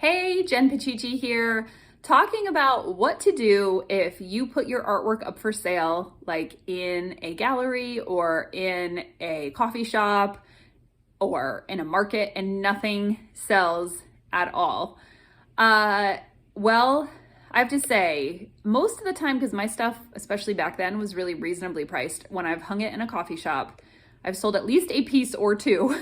Hey, Jen Pacici here, talking about what to do if you put your artwork up for sale, like in a gallery or in a coffee shop or in a market, and nothing sells at all. Uh, well, I have to say, most of the time, because my stuff, especially back then, was really reasonably priced, when I've hung it in a coffee shop, I've sold at least a piece or two.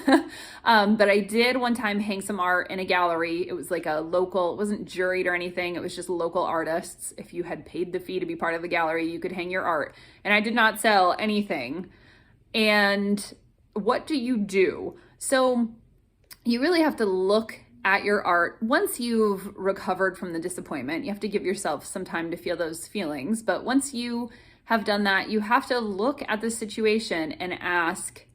But I did one time hang some art in a gallery. It was like a local, it wasn't juried or anything. It was just local artists. If you had paid the fee to be part of the gallery, you could hang your art. And I did not sell anything. And what do you do? So you really have to look at your art. Once you've recovered from the disappointment, you have to give yourself some time to feel those feelings. But once you have done that, you have to look at the situation and ask,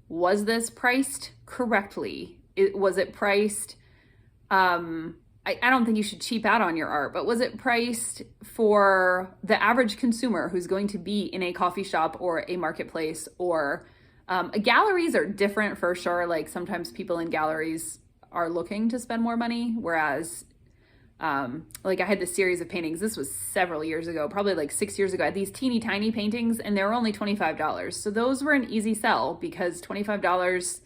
was this priced correctly? Was it priced? I don't think you should cheap out on your art, but was it priced for the average consumer who's going to be in a coffee shop or a marketplace or galleries are different for sure. Like sometimes people in galleries are looking to spend more money, whereas like I had this series of paintings. This was several years ago, probably like 6 years ago. I had these teeny tiny paintings and they were only $25. So those were an easy sell because $25,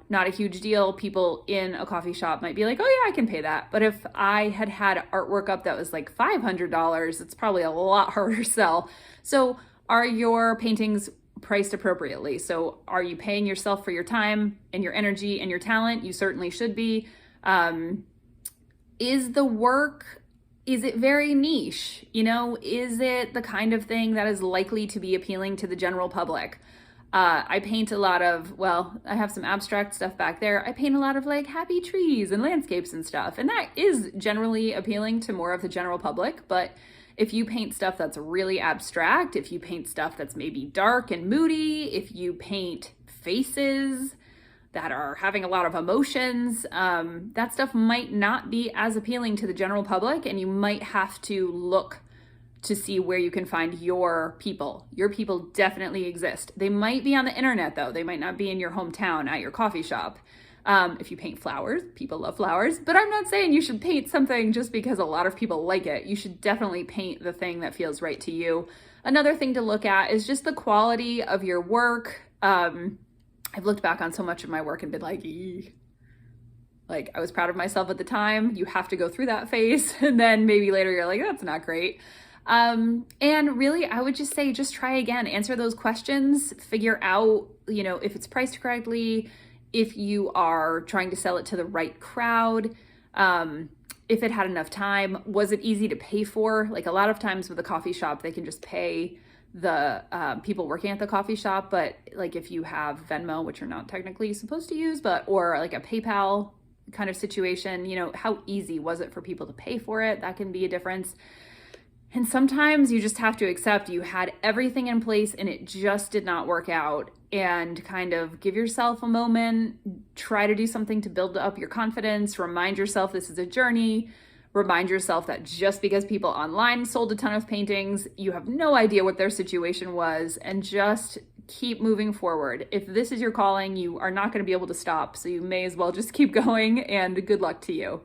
not a huge deal. People in a coffee shop might be like, oh yeah, I can pay that. But if I had had artwork up that was like $500, it's probably a lot harder to sell. So are your paintings priced appropriately? So are you paying yourself for your time and your energy and your talent? You certainly should be. Is the work, is it very niche? Is it the kind of thing that is likely to be appealing to the general public? I paint a lot of, I have some abstract stuff back there. I paint a lot of like happy trees and landscapes and stuff. And that is generally appealing to more of the general public. But if you paint stuff that's really abstract, if you paint stuff that's maybe dark and moody, if you paint faces that are having a lot of emotions, that stuff might not be as appealing to the general public, and you might have to look to see where you can find your people. Your people definitely exist. They might be on the internet though. They might not be in your hometown at your coffee shop. If you paint flowers, people love flowers, but I'm not saying you should paint something just because a lot of people like it. You should definitely paint the thing that feels right to you. Another thing to look at is just the quality of your work. I've looked back on so much of my work and been like, eee. Like I was proud of myself at the time. You have to go through that phase. And then maybe later you're like, that's not great. And really, I would just say, just try again, answer those questions, figure out, if it's priced correctly, if you are trying to sell it to the right crowd, if it had enough time, was it easy to pay for? Like a lot of times with a coffee shop, they can just pay the people working at the coffee shop. But like if you have Venmo, which you're not technically supposed to use, or like a PayPal kind of situation, how easy was it for people to pay for it? That can be a difference. And sometimes you just have to accept you had everything in place and it just did not work out, and kind of give yourself a moment, try to do something to build up your confidence, remind yourself this is a journey, remind yourself that just because people online sold a ton of paintings, you have no idea what their situation was, and just keep moving forward. If this is your calling, you are not going to be able to stop, so you may as well just keep going, and good luck to you.